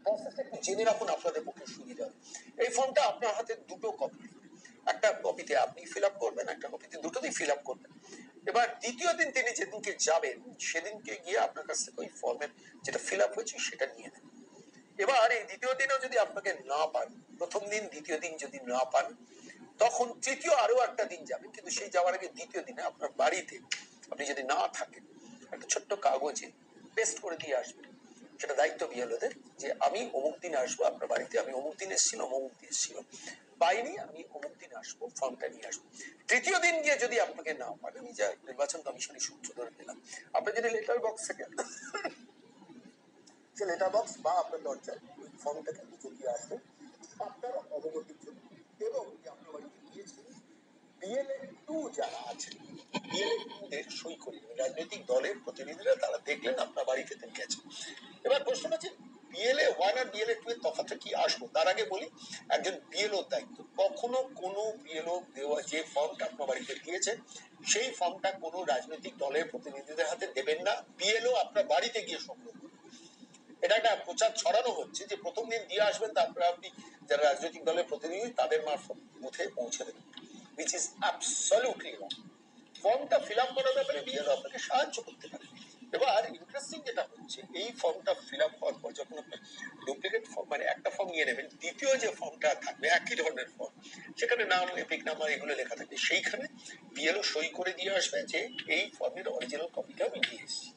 প্রসেসটা একটু জেনে রাখুন, আপনাদের পক্ষে সুবিধা হবে। এই ফর্মটা আপনার হাতে দুটো কপি, একটা কপিতে আপনি ফিল আপ করবেন, একটা কপিতে দুটোতেই ফিল আপ করবেন। এবার দ্বিতীয় দিন তিনি যেদিনকে যাবেন সেদিনকে গিয়ে আপনার কাছ থেকে ওই ফর্মের যেটা ফিল আপ হয়েছে সেটা নিয়ে নেন। এবার এই দ্বিতীয় দিনও যদি আপনাকে না পান, প্রথম দিন দ্বিতীয় দিন যদি না পান, তখন তৃতীয় আরো একটা দিন যাবেন, কিন্তু সেই যাওয়ার আগে দ্বিতীয় দিনে আপনার বাড়িতে আপনি যদি না থাকেন একটা ছোট্ট কাগজে পেস্ট করে দিয়ে আসবেন। সেটা দায়িত্ব বিএলওদের যে আমি অমুক দিন আসবো আপনার বাড়িতে, আমি অমুক দিন এসেছিলাম, অমুক দিন এসেছিলাম, পাইনি, আমি অমুক দিন আসবো, ফর্মটা নিয়ে আসবো। তৃতীয় দিন গিয়ে যদি আপনাকে না পান, আমি যা নির্বাচন কমিশনের সূত্র ধরে দিলাম, আপনি যদি লেটার বক্স থেকে সে লেটার বক্স বা আপনার দরজায় ওই ফর্মটাকে নিচে দিয়ে আসবেন আপনার অবগতির জন্য। এবং যে আপনার বাড়িতে গিয়েছেন বিএলএ 2 যারা আছেন, বিএলএ 2 দের সই করে রাজনৈতিক দলের প্রতিনিধিরা তারা দেখলেন আপনার বাড়িতে তিনি গেছেন। এবার প্রশ্ন আছে বিএলএ 1 আর বিএলএ 2 এর তফাৎটা কি আসবো, তার আগে বলি একজন বিএলও দায়িত্ব কখনো কোনো বিএলও দেওয়া যে ফর্মটা আপনার বাড়িতে দিয়েছে সেই ফর্মটা কোনো রাজনৈতিক দলের প্রতিনিধিদের হাতে দেবেন না, বিএলও আপনার বাড়িতে গিয়ে সংগ্রহ করবেন। এটা একটা প্রচার ছড়ানো হচ্ছে যে প্রথম দিন দিয়ে আসবেন, তারপরে আপনি যারা রাজনৈতিক দলের প্রতিনিধি তাদের মারফত বুথে পৌঁছে দেবেন, which is absolutely wrong. ফর্মটা ফিল আপ করার ব্যাপারে বিএলও আপনাকে সাহায্য করতে পারে। এবার ইন্টারেস্টিং যেটা হচ্ছে এই ফর্মটা ফিল আপ হওয়ার পর যখন আপনি ডুপ্লিকেট ফর্ম মানে একটা ফর্ম নিয়ে নেবেন, দ্বিতীয় যে ফর্মটা থাকবে একই ধরনের ফর্ম, সেখানে নাম এপিক নাম্বার এগুলো লেখা থাকবে, সেইখানে বিএলও সই করে দিয়ে আসবে যে এই ফর্মের অরিজিনাল কপিটা আমি দিয়ে এসেছি।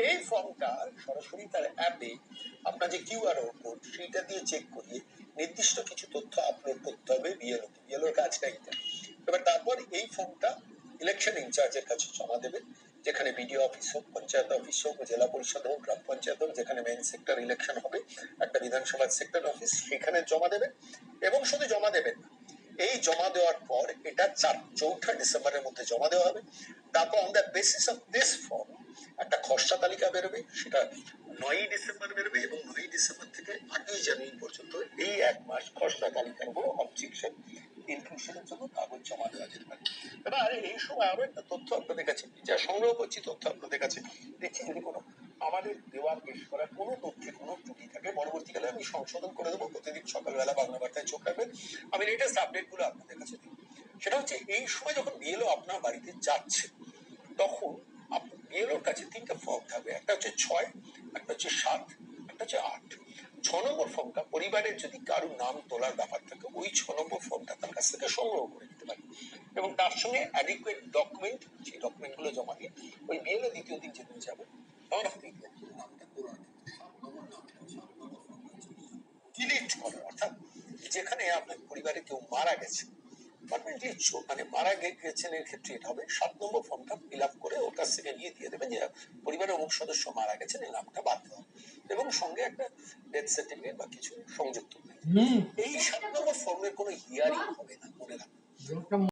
এই ফর্মটা সরাসরি তার অ্যাপে আপনার যে কিউআর কোড সেইটা দিয়ে চেক করিয়ে নির্দিষ্ট কিছু তথ্য আপলোড করতে হবে বিএলও, বিএলওর কাজটা এটা। এবার তারপর এই ফর্মটা ইলেকশন ইনচার্জের কাছে জমা দেবেন, যেখানে বিডিও অফিস হোক, পঞ্চায়েত অফিস হোক, জেলা পরিষদ হোক, গ্রাম পঞ্চায়েত হোক, যেখানে মেইন সেক্টর ইলেকশন হবে, একটা বিধানসভার সেক্টর অফিস, সেখানে জমা দেবেন। এবং শুধু জমা দেবেন, এই জমা দেওয়ার পর এটা 4 ডিসেম্বরের মধ্যে জমা দেওয়া হবে। তারপর on the basis of this form একটা খসড়া তালিকা বেরোবে, সেটা 9 ডিসেম্বর বেরোবে এবং 9 ডিসেম্বর থেকে 8 জানুয়ারি পর্যন্ত এই 1 মাস খসড়া তালিকার উপর অবজেকশন ইনক্লুশনের জন্য কাগজ জমা দেওয়া যেতে পারে। এবার এই সময় আরো একটা তথ্য আপনাদের কাছে যা সংগ্রহ করছি, তথ্য আপনাদের কাছে দিচ্ছি, যদি কোনো আমাদের দেওয়ার পেশ করার কোনো তথ্যে কোনো ত্রুটি থাকে পরবর্তীকালে আমি সংশোধন করে দেবো। প্রতিদিন সকালবেলা বাংলা বার্তায় চোখ রাখবেন, আমি লেটেস্ট আপডেট গুলো আপনাদের কাছে দিই। সেটা হচ্ছে এই সময় যখন বিএলও আপনার বাড়িতে যাচ্ছে তখন বিএলওর কাছে 3টা ফর্ম থাকবে, একটা হচ্ছে 6, একটা হচ্ছে 7, একটা হচ্ছে 8। 6 নম্বর ফর্মটা পরিবারের যদি কারোর নাম তোলার ব্যাপার থাকে ওই 6 নম্বর ফর্মটা তার কাছ থেকে সংগ্রহ করে নিতে পারে এবং তার সঙ্গে অ্যাডিকুয়েট ডকুমেন্ট, সেই ডকুমেন্ট গুলো জমা দিয়ে ওই বিএলও দ্বিতীয় দিন যেদিন যাবে তার হাতে নামটা তোলার ডিলিট করার, অর্থাৎ যেখানে আপনার পরিবারে কেউ মারা গেছে মানে মারা গেছেন এর ক্ষেত্রে এটা হবে 7 নম্বর ফর্মটা ফিল আপ করে ওর কাছ থেকে নিয়ে দিয়ে দেবেন যে পরিবারের অমুক সদস্য মারা গেছেন, এই নামটা বাদ দেওয়া এবং সঙ্গে একটা ডেথ সার্টিফিকেট বা কিছু সংযুক্ত। এই 7 নম্বর ফর্মের কোনো হিয়ারিং হবে না, মনে রাখবেন।